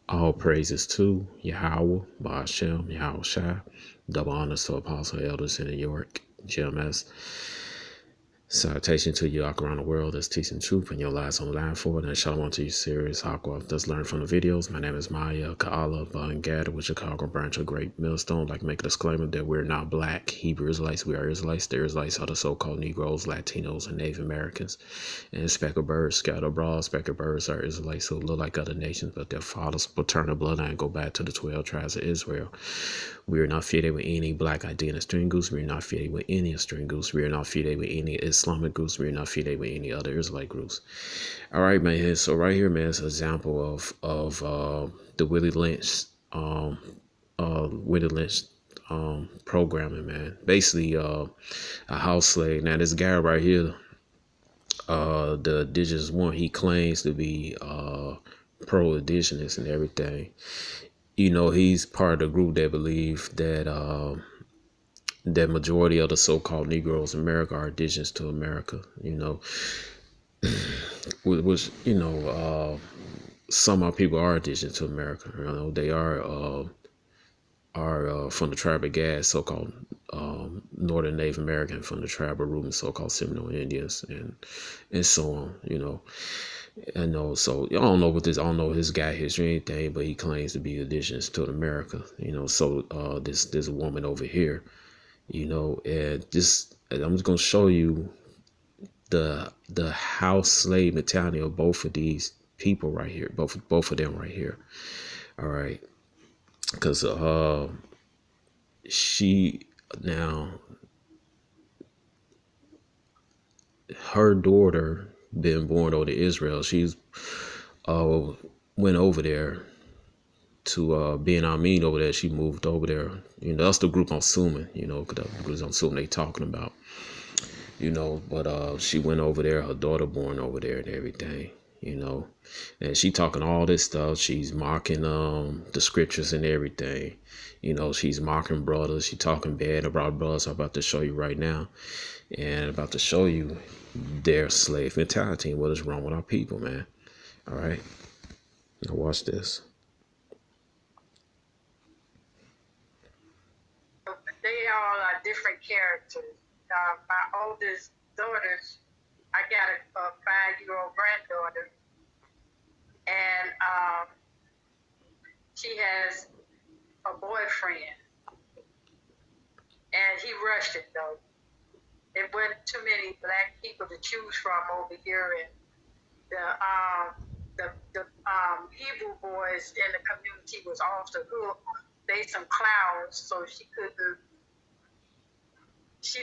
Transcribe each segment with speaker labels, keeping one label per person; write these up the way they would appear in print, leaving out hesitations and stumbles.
Speaker 1: All praises to Yahweh, Ba'ashem, Yahweh Shai. Double honors to Apostle Elders in New York, GMS. Salutation to you all around the world that's teaching truth and your lives online for it. And shalom to you, serious Aqua. Let's learn from the videos. My name is Maya Ka'ala Bangad with Chicago branch of Great Millstone. Like make a disclaimer that we're not black Hebrew Israelites. We are Israelites. The Israelites are the so-called Negroes, Latinos, and Native Americans. And speckled birds scattered abroad. Speckled birds are Israelites who look like other nations, but their father's paternal bloodline go back to the 12 tribes of Israel. We are not affiliated with any black identity string groups. We are not affiliated with any string groups. We are not affiliated with any Islamic groups. We are not affiliated with any other Israelite groups. All right, man. So right here, man, it's an example of the Willie Lynch programming, man. Basically, a house slave. Now this guy right here, the indigenous one, he claims to be pro-indigenous and everything. You know, he's part of the group that believe that that majority of the so-called Negroes in America are indigenous to America. You know, which some of our people are indigenous to America. You know, they are from the tribe of Gad, so-called Northern Native American, from the tribe of Reuben, so-called Seminole Indians, and so on. You know. I know, so I don't know what this. I don't know his guy history or anything, but he claims to be indigenous to America. You know, so this woman over here, you know, and I'm just gonna show you the house slave mentality of both of these people right here, both of them right here. All right, because she now her daughter been born over to Israel. She's went over there to being Armene over there. She moved over there. You know, that's the group I'm assuming, you know, because the group I'm assuming they talking about. You know, but she went over there, her daughter born over there and everything, you know. And she talking all this stuff. She's mocking the scriptures and everything. You know, she's mocking brothers. She talking bad about brothers. I'm about to show you right now. And about to show you their slave mentality and what is wrong with our people, man. All right. Now watch this.
Speaker 2: They all are different characters. My oldest daughter, I got a 5-year-old granddaughter, and she has a boyfriend, and he Russian though. There wasn't too many black people to choose from over here, and the Hebrew boys in the community was off the hook. They some clowns, so she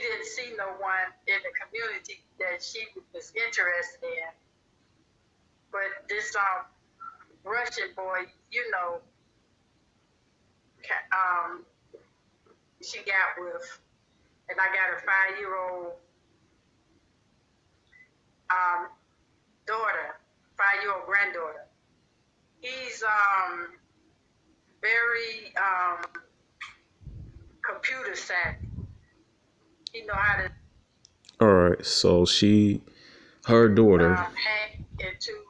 Speaker 2: didn't see no one in the community that she was interested in. But this Russian boy, you know, she got with. And I got a 5-year-old daughter, 5-year-old granddaughter. He's very computer savvy. He know how to.
Speaker 1: All right, so her daughter.
Speaker 2: Hack into.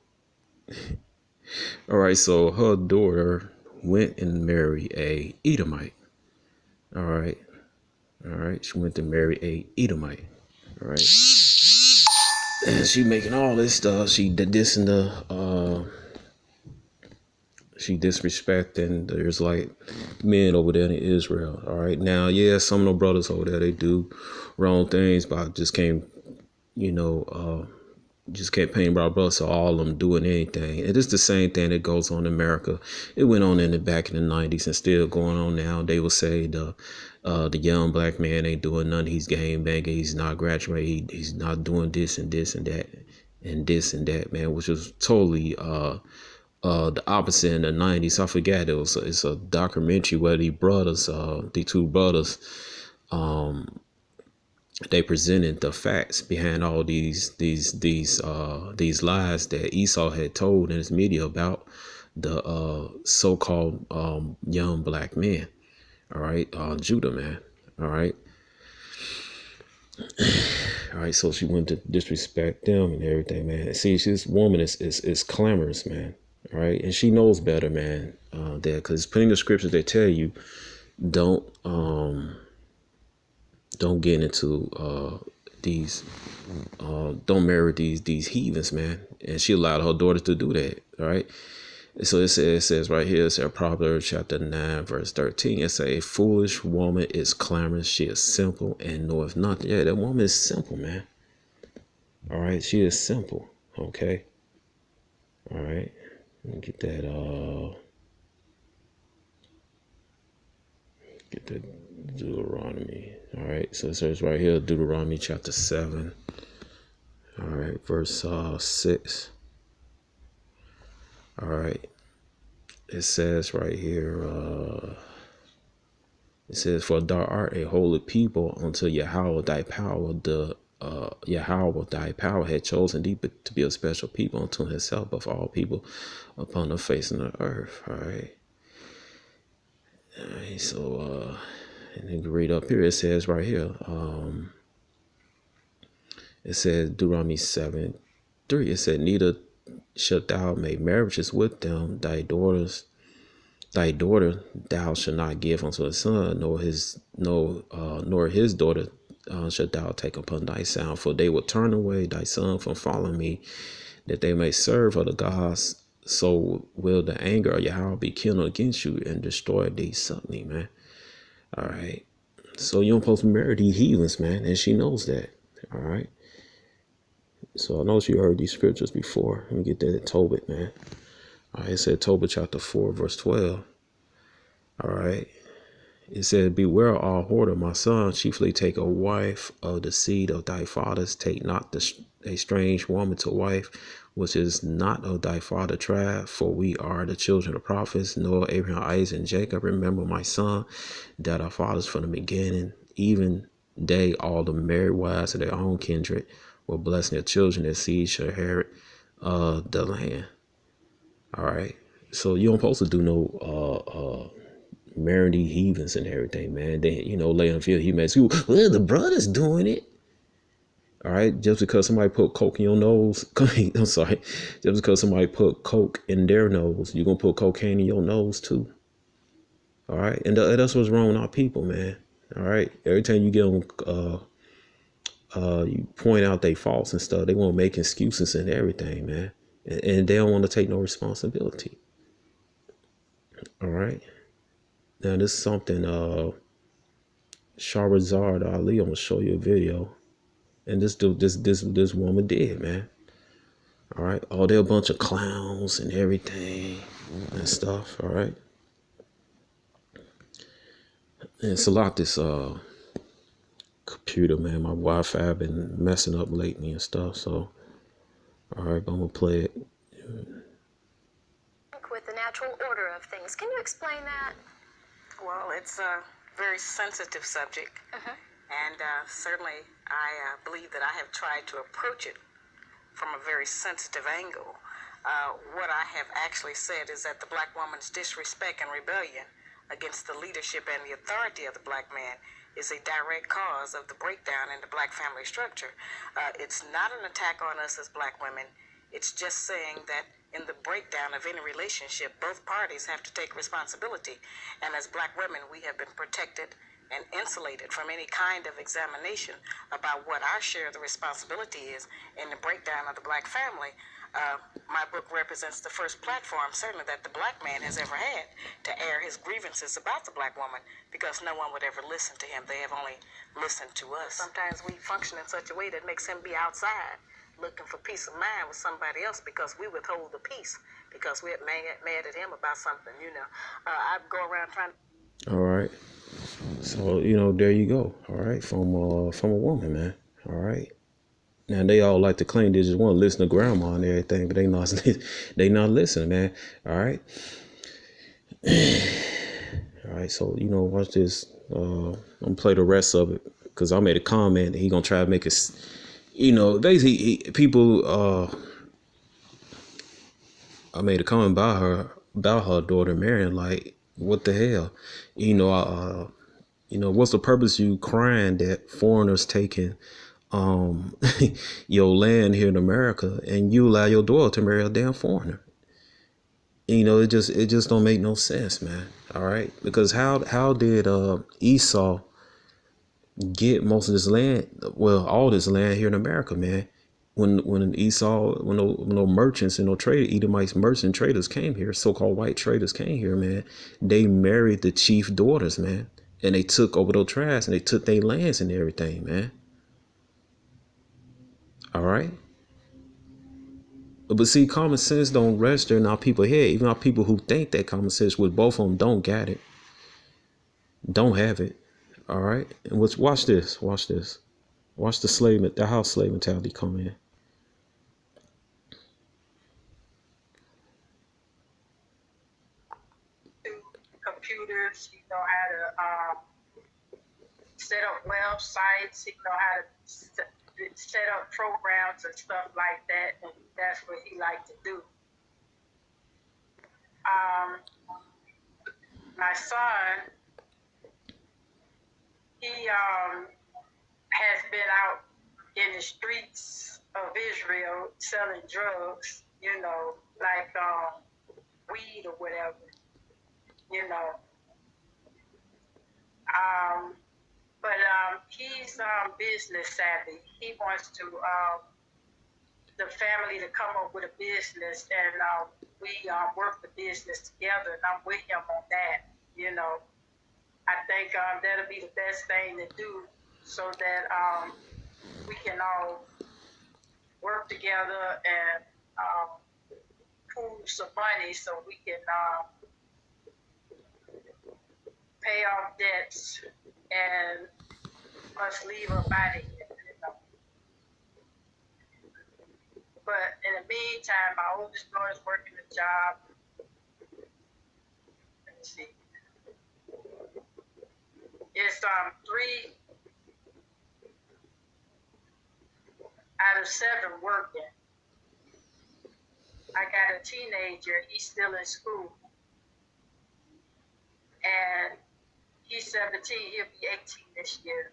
Speaker 1: All right, so her daughter went and married a Edomite. All right. All right, she went to marry a Edomite. All right, and she making all this stuff. She dissing she disrespecting the Israelite men over there in Israel. All right, now yeah, some of the brothers over there, they do wrong things, but I just can't, you know, just can't paint by brothers. So all of them doing anything. It is the same thing that goes on in America. It went on back in the 90s and still going on now. They will say the young black man ain't doing nothing. He's game banging. He's not graduating. He's not doing this and this and that and this and that, man, which was totally the opposite in the 90s. I forget, it's a documentary where the two brothers, they presented the facts behind all these lies that Esau had told in his media about the so-called young black men. All right, Judah, man. All right. All right, so she went to disrespect them and everything, man. See, this woman is clamorous, man. All right, and she knows better, man. there, because it's plenty of scriptures that tell you don't get into these don't marry these heathens, man. And she allowed her daughter to do that. All right. So it says right here, it's Proverbs chapter 9, verse 13. It says, a foolish woman is clamorous. She is simple and knoweth nothing. Yeah, that woman is simple, man. All right. She is simple. Okay. All right. Let me get that, Deuteronomy. All right. So it says right here, Deuteronomy chapter 7. All right. Verse 6. All right. It says right here, it says, for thou art a holy people unto Yahweh thy power. Yahweh thy power had chosen thee to be a special people unto himself of all people upon the face of the earth. All right. All right. So, and then you read up here, it says right here, it says Deuteronomy 7:3. It said, neither shalt thou make marriages with them. Thy daughter thou shalt not give unto a son, nor his daughter shalt thou take upon thy son, for they will turn away thy son from following me, that they may serve other gods. So will the anger of Yahweh be kindled against you and destroy thee suddenly, man. All right. So you don't supposed to marry these heathens, man, and she knows that. All right. So I know she heard these scriptures before. Let me get that in Tobit, man. All right, it said Tobit chapter 4, verse 12. All right. It said, beware all whoredom, my son, chiefly take a wife of the seed of thy fathers. Take not a strange woman to wife, which is not of thy father tribe, for we are the children of prophets, Noah, Abraham, Isaac, and Jacob. Remember, my son, that our fathers from the beginning, even they, all the married wives of their own kindred, were blessing their children, their seed shall inherit the land. All right. So you don't supposed to do no marrying these heathens and everything, man. They, lay on the field, he makes you, well, the brother's doing it. All right. Just because somebody put coke in your nose, I'm sorry. Just because somebody put coke in their nose, you're going to put cocaine in your nose too. All right. And that's what's wrong with our people, man. All right. Every time you get on, you point out they faults and stuff, they want to make excuses and everything, man. And they don't want to take no responsibility. All right. Now this is something Shahrazad Ali, I'm gonna show you a video. And this woman did, man. All right. Oh, they're a bunch of clowns and everything and stuff. All right. And it's a lot this computer, man. My Wi-Fi been messing up lately and stuff. So all right, I'm gonna play it.
Speaker 3: With the natural order of things. Can you explain that?
Speaker 4: Well, it's a very sensitive subject. And certainly I believe that I have tried to approach it from a very sensitive angle. What I have actually said is that the black woman's disrespect and rebellion against the leadership and the authority of the black man is a direct cause of the breakdown in the black family structure. It's not an attack on us as black women. It's just saying that in the breakdown of any relationship, both parties have to take responsibility. And as black women, we have been protected and insulated from any kind of examination about what our share of the responsibility is in the breakdown of the black family. My book represents the first platform, certainly, that the black man has ever had to air his grievances about the black woman, because no one would ever listen to him. They have only listened to us. Sometimes we function in such a way that makes him be outside looking for peace of mind with somebody else, because we withhold the peace because we're mad at him about something, I go around trying to...
Speaker 1: All right. So, there you go. All right. From a woman, man. All right. Now they all like to claim they just want to listen to grandma and everything, but they not listening, man. All right. All right. So, watch this. I'm gonna play the rest of it because I made a comment that he gonna try to make us, basically people, I made a comment about her daughter marrying, like, what the hell? What's the purpose of you crying that foreigners taking your land here in America and you allow your daughter to marry a damn foreigner? You know, it just don't make no sense, man. All right, because how did Esau get most of this land? Well, all this land here in America, man. When Esau, when no merchants and no trade Edomites merchant traders came here, so-called white traders came here, man, they married the chief daughters, man, and they took over those tribes and they took their lands and everything, man. All right. But see, common sense don't register in our people head. Even our people who think that common sense, with both of them don't got it, don't have it. All right. And watch this. Watch this. Watch the house slave mentality come in.
Speaker 2: Computers, he know how to set up websites, he know how to set up programs and stuff like that, and that's what he liked to do. My son, he has been out in the streets of Israel selling drugs, you know, like weed or whatever, you know. But he's business savvy. He wants to the family to come up with a business, and we work the business together, and I'm with him on that. You know, I think that'll be the best thing to do, so that we can all work together and pool some money so we can pay off debts and must leave her body, you know. But in the meantime, my oldest daughter's working a job. Let me see. It's 3 out of 7 working. I got a teenager, he's still in school. And he's 17, he'll be 18 this year.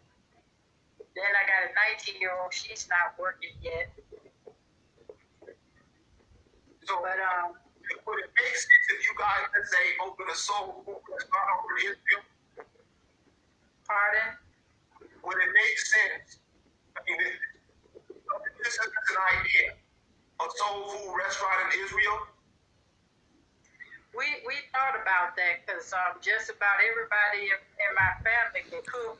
Speaker 2: Then I got a 19-year-old, she's not working yet.
Speaker 5: So,
Speaker 2: but
Speaker 5: would it make sense if you guys, let's say, open a soul food restaurant over in Israel?
Speaker 2: Pardon?
Speaker 5: Would it make sense? I mean, this is an idea. A soul food restaurant in Israel?
Speaker 2: We thought about that because just about everybody in my family can cook.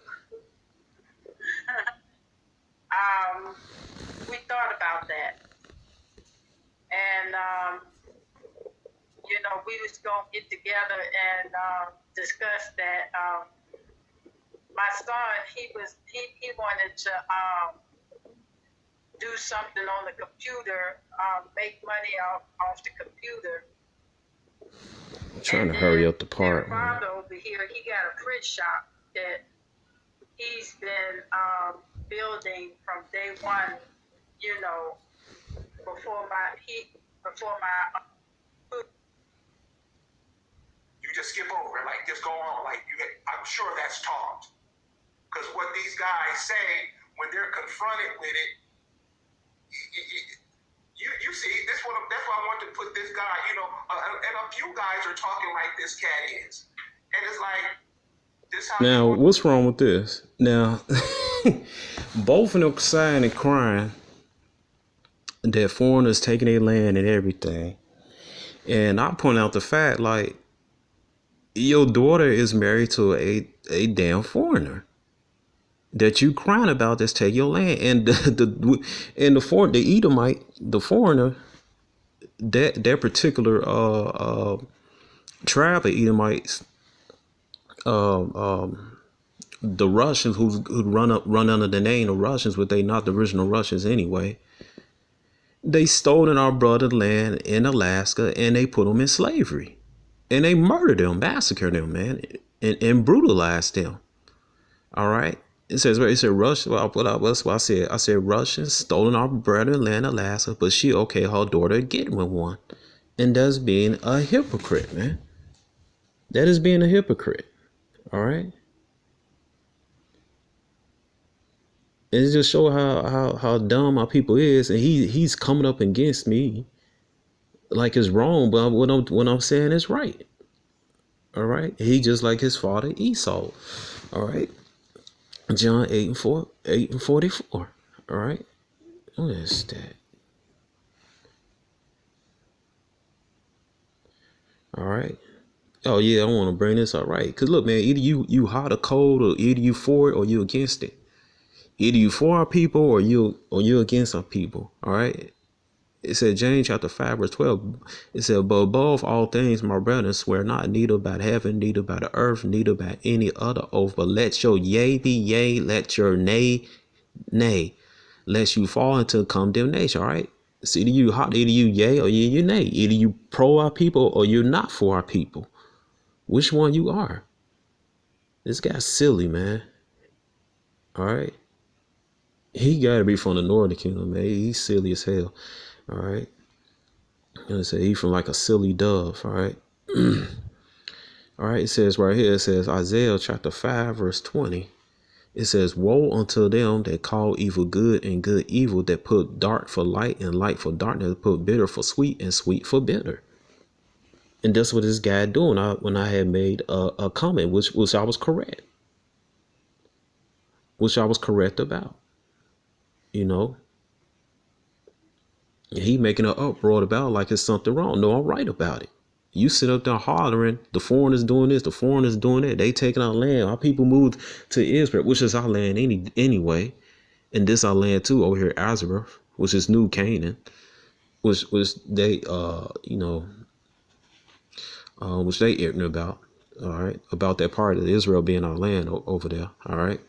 Speaker 2: We thought about that. And, you know, we was going to get together and discuss that. My son, he wanted to do something on the computer, make money off the computer.
Speaker 1: I'm trying to hurry up the part.
Speaker 2: My father over here, he got a print shop that he's been building from day one, you know, before my
Speaker 5: You just skip over it, like just go on, like I'm sure that's taught. Because what these guys say when they're confronted with it, you see, that's why I want to put this guy, you know, and a few guys are talking like this cat is, and it's like this.
Speaker 1: Now, what's wrong with this? Now, both of them sighing and crying that foreigners taking their land and everything, and I point out the fact, like, your daughter is married to a damn foreigner that you crying about that's take your land, and the Edomite, the foreigner, that particular tribe of Edomites, the Russians who run under the name of Russians, but they not the original Russians anyway. They stolen our brother's land in Alaska and they put them in slavery, and they murdered them, massacred them, man, and brutalized them. All right. It said Russian. Well, that's what I said. I said Russians stolen our brother's land in Alaska, but she okay her daughter getting with one, and that's being a hypocrite, man. That is being a hypocrite. All right. It just show how dumb our people is, and he's coming up against me like it's wrong, but what I'm saying is right. All right. He just like his father Esau. All right. John 8 and 44. All right. What is that? All right. Oh yeah, I want to bring this up, right? Cause look, man, either you hot or cold, or either you for it or you against it. Either you for our people or you against our people. All right. It said James chapter 5 verse 12. It said, but above all things, my brethren, swear not neither by heaven, neither by the earth, neither by any other oath, but let your yea be yea, let your nay nay, lest you fall into condemnation. All right. It's either you hot, either you yea or you nay. Either you pro our people or you're not for our people. Which one you are? This guy's silly, man. All right. He got to be from the Northern Kingdom, man. He's silly as hell. All right. And say he from like a silly dove. All right. All right. It says right here, it says Isaiah chapter 5, verse 20. It says, woe unto them that call evil good and good evil, that put dark for light and light for darkness, that put bitter for sweet and sweet for bitter. And that's what this guy doing when I had made a comment, which I was correct. Which I was correct about. You know. He making an uproar about like it's something wrong. No, I'm right about it. You sit up there hollering, the foreigners doing this, the foreigners doing that. They taking our land. Our people moved to Israel, which is our land anyway. And this our land too over here, Azareth, which is New Canaan, which they which they ignorant about. All right, about that part of Israel being our land over there. All right.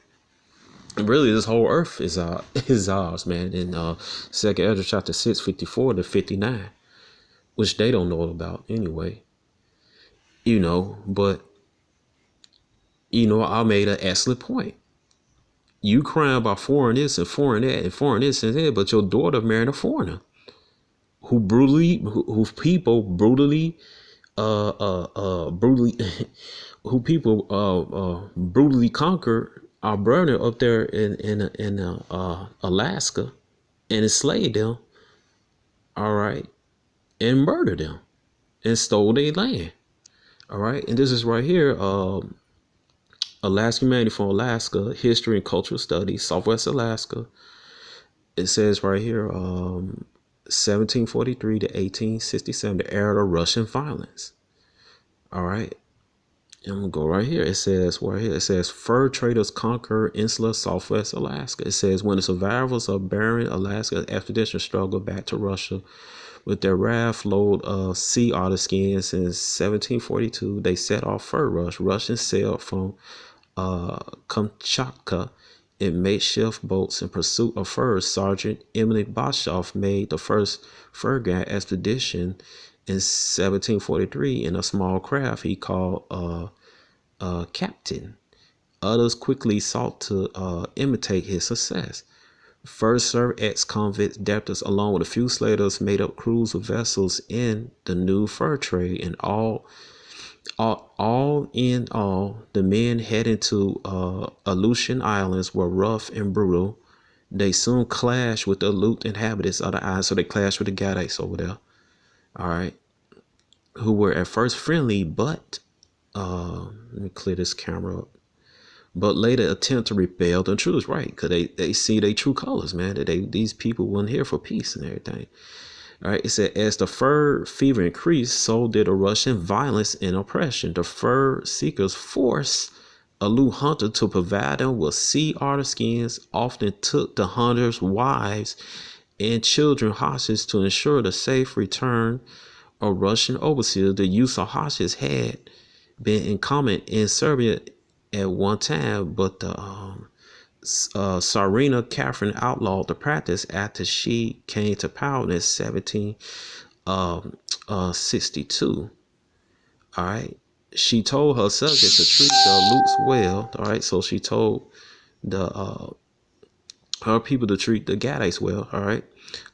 Speaker 1: And really, this whole earth is ours, man. In 2 Ezra chapter 6, 54 to 59, which they don't know about anyway. You know, but, you know, I made an excellent point. You crying about foreign this and foreign that and foreign this and that, but your daughter married a foreigner who people brutally conquered our brother up there in Alaska and enslaved them, all right, and murdered them and stole their land, all right. And this is right here, Alaska Humanity from Alaska, History and Cultural Studies, Southwest Alaska. It says right here, 1743 to 1867, the era of Russian violence, all right. I'm gonna go right here. It says right here. It says fur traders conquer insular Southwest Alaska. It says when the survivors of barren Alaska expedition struggled back to Russia with their raft load of sea otter skins in 1742, they set off fur rush. Russians sailed from Kamchatka in makeshift boats in pursuit of furs. Sergeant Emily Boshoff made the first fur gang expedition in 1743 in a small craft he called Captain. Others quickly sought to imitate his success. First served ex-convicts, debtors, along with a few slavers, made up crews of vessels in the new fur trade, and all in all, the men heading to Aleutian Islands were rough and brutal. They soon clashed with the Aleut inhabitants of the island, so they clashed with the Gadites over there. All right, who were at first friendly, but let me clear this camera up. But later attempt to rebel. The truth is right, because they see their true colors, man. That these people weren't here for peace and everything. All right, it said as the fur fever increased, so did the Russian violence and oppression. The fur seekers forced Aleut hunter to provide them with sea otter skins, often took the hunters' wives and children hostage to ensure the safe return of Russian overseers. The use of hostages had been in common in Serbia at one time, but the Tsarina Catherine outlawed the practice after she came to power in 1762. All right, she told her subjects to treat the Aleuts well. All right, so she told her people to treat the Gadites well. All right.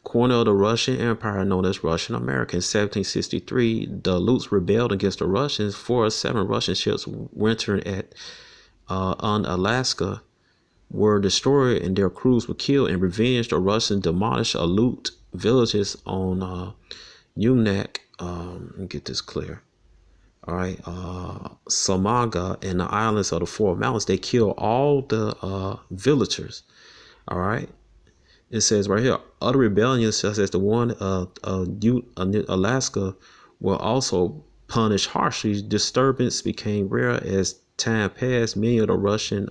Speaker 1: Corner of the Russian Empire known as Russian America. In 1763, the Aleuts rebelled against the Russians. 4 or 7 Russian ships wintering on Alaska were destroyed and their crews were killed. In revenge, the Russians demolished Aleut villages on Umnak, let me get this clear. All right, Samaga and the islands of the Four Mountains, they killed all the villagers. All right, it says right here, other rebellions such as the one Alaska were also punished harshly. Disturbance became rare as time passed. Many of the Russian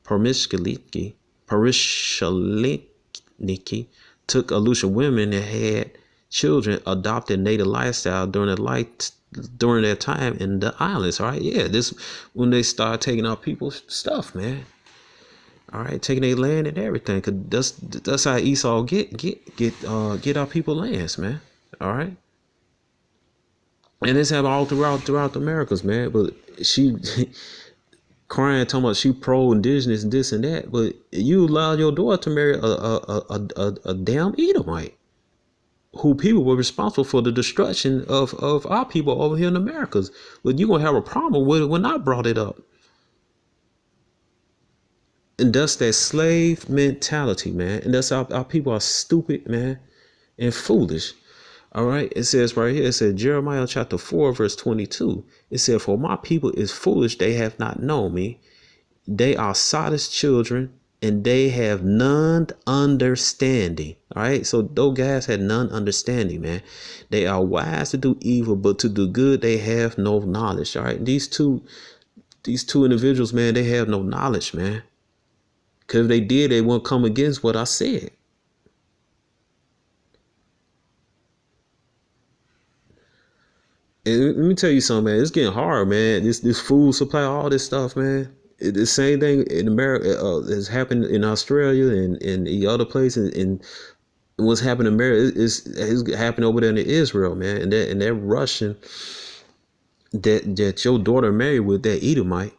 Speaker 1: Parishchaliki took Aleutian women and had children, adopted native lifestyle during their time in the islands. All right, yeah, this when they start taking our people's stuff, man. All right, taking their land and everything, cause that's how Esau get our people lands, man. All right, and this happened all throughout the Americas, man. But she crying, talking about she pro-indigenous and this and that, but you allowed your daughter to marry a damn Edomite, who people were responsible for the destruction of our people over here in the Americas. But you gonna have a problem with it when I brought it up. And that's that slave mentality, man. And that's our people are stupid, man, and foolish. All right. It says right here, it said Jeremiah chapter 4, verse 22. It said, for my people is foolish, they have not known me. They are sottish children, and they have none understanding. All right. So those guys had none understanding, man. They are wise to do evil, but to do good, they have no knowledge. All right. These two individuals, man, they have no knowledge, man. Because if they did, they won't come against what I said. And let me tell you something, man. It's getting hard, man. This food supply, all this stuff, man. The same thing in America has happened in Australia and the other places. And what's happened in America is happening over there in Israel, man. And that Russian that your daughter married with, that Edomite,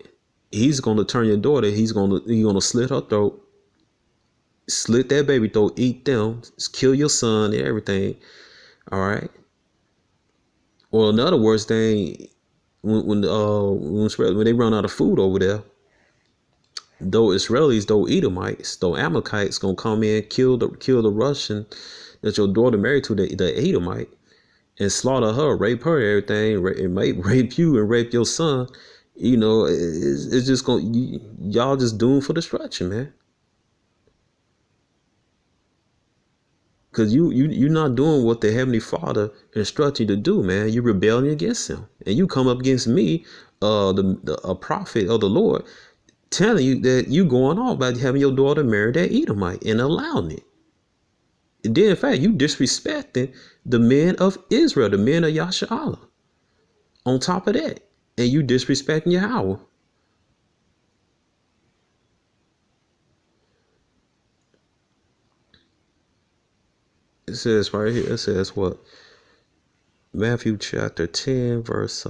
Speaker 1: he's gonna turn your daughter. He's gonna slit her throat, slit that baby throat, eat them, kill your son and everything. All right. Or another worse thing, when they run out of food over there, those Israelis, those Edomites, those Amalekites gonna come in, kill the Russian that your daughter married to, the Edomite, and slaughter her, rape her, everything, rape you and rape your son. You know, it's just y'all just doomed for destruction, man. Because you're not doing what the Heavenly Father instructed you to do, man. You're rebelling against him. And you come up against me, a prophet of the Lord, telling you that you going on by having your daughter marry that Edomite and allowing it. And then, in fact, you disrespecting the men of Israel, the men of Yasharahla. On top of that, and you disrespecting Yahweh. It says right here, it says what? Matthew chapter 10, verse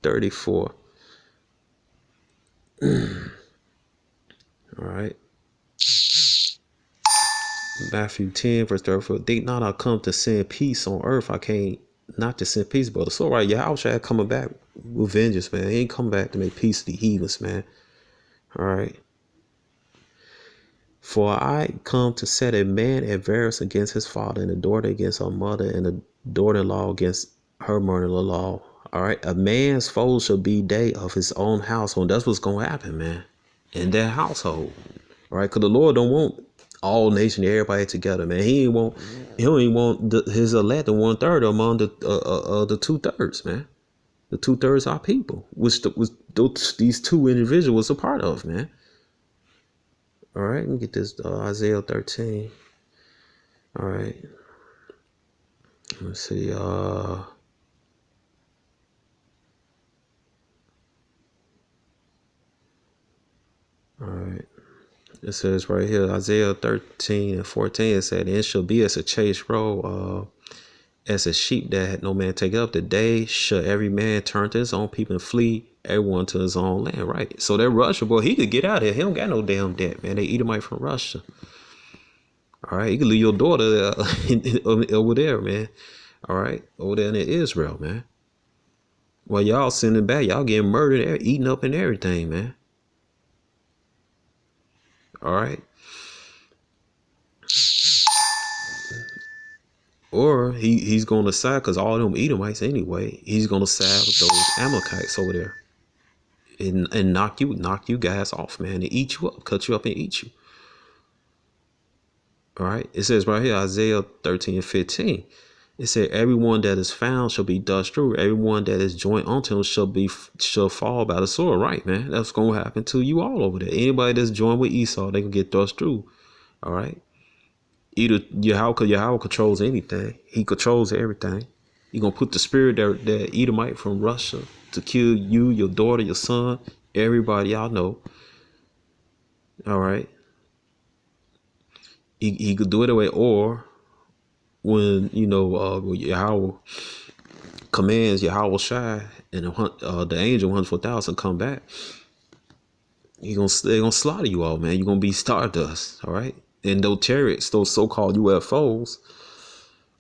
Speaker 1: 34. All right. Matthew 10, verse 34. Think not I come to send peace on earth. I came not to send peace, but so right, Yahweh coming back with vengeance, man. He ain't come back to make peace to the heathens, man. All right. For I come to set a man at variance against his father, and a daughter against her mother, and a daughter-in-law against her mother-in-law. All right. A man's foe shall be they of his own household. That's what's going to happen, man. In their household. All right. Because the Lord don't want all nation, everybody together, man. He don't even want his elect, the 1/3 among the 2/3, man. The 2/3 are people, which these two individuals are part of, man. All right, let me get this Isaiah 13. All right, let's see. All right. It says right here, Isaiah 13 and 14, it said, "And it shall be as a chased roe, as a sheep that had no man take up. The day shall every man turn to his own people and flee, everyone to his own land." Right. So that Russia boy, he could get out of here. He don't got no damn debt, man. They Edomite from Russia. All right. You can leave your daughter over there, man. All right. Over there in Israel, man. While y'all sending back, y'all getting murdered, eating up and everything, man. All right. Or he's going to side, because all them Edomites anyway, he's going to side with those Amalekites over there and knock you guys off, man, and eat you up, cut you up and eat you. All right. It says right here, Isaiah 13:15. It said, everyone that is found shall be dust through. Everyone that is joined unto him shall fall by the sword. Right, man. That's going to happen to you all over there. Anybody that's joined with Esau, they can get thrust through. All right. Either Yahweh controls anything. He controls everything. You're going to put the spirit that Edomite from Russia to kill you, your daughter, your son, everybody y'all know. All right. He could do it away, or when, Yahweh commands Yahweh Shai and the angel 144,000 come back, they're gonna slaughter you all, man. You're gonna be stardust, all right? And those chariots, those so-called UFOs,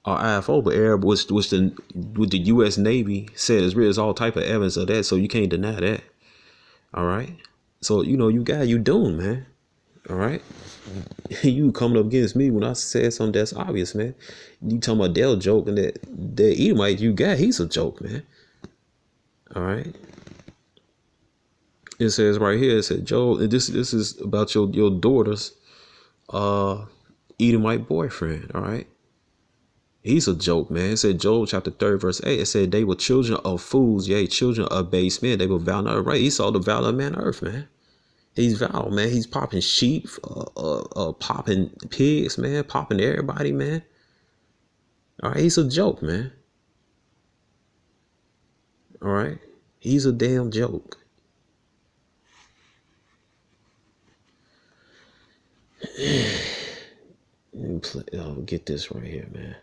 Speaker 1: are IFO, but Arab, which the U.S. Navy said is real. There's all type of evidence of that, so you can't deny that. All right. So you doomed, man. All right. You coming up against me when I said something that's obvious, man. You talking about Dell joke, and that Edomite he's a joke, man. All right. It says right here, it said, Joel, this is about your daughter's Edomite boyfriend. All right. He's a joke, man. It said Joel chapter 3 verse 8. It said they were children of fools, yea, children of base men. They were vile not right. He saw the valor of man on earth, man. He's vile, man. He's popping sheep, popping pigs, man, popping everybody, man. All right, he's a joke, man. All right, he's a damn joke. Let me get this right here, man.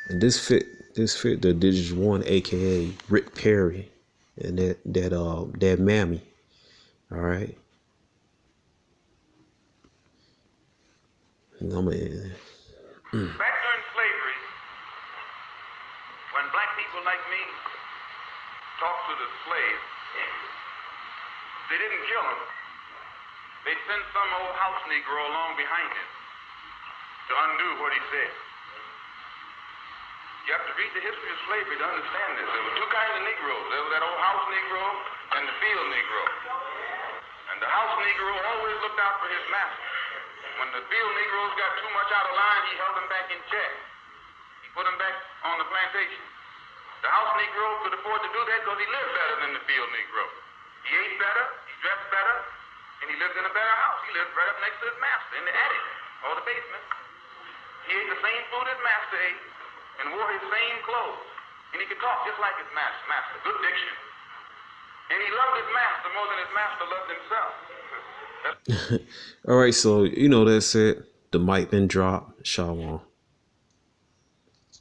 Speaker 1: And this fit the Digits One, aka Rick Perry, and that mammy. All right.
Speaker 6: Back during slavery, when black people like me talked to the slave, they didn't kill him. They sent some old house Negro along behind him to undo what he said. You have to read the history of slavery to understand this. There were two kinds of Negroes. There was that old house Negro and the field Negro. And the house Negro always looked out for his master. When the field Negroes got too much out of line, he held them back in check. He put them back on the plantation. The house Negro could afford to do that because he lived better than the field Negro. He ate better, he dressed better, and he lived in a better house. He lived right up next to his master in the attic or the basement. He ate the same food his master ate and wore his same clothes. And he could talk just like his master. Good diction. And he loved his master more than his master loved himself.
Speaker 1: All right, so that's it. The mic been dropped. Shalom.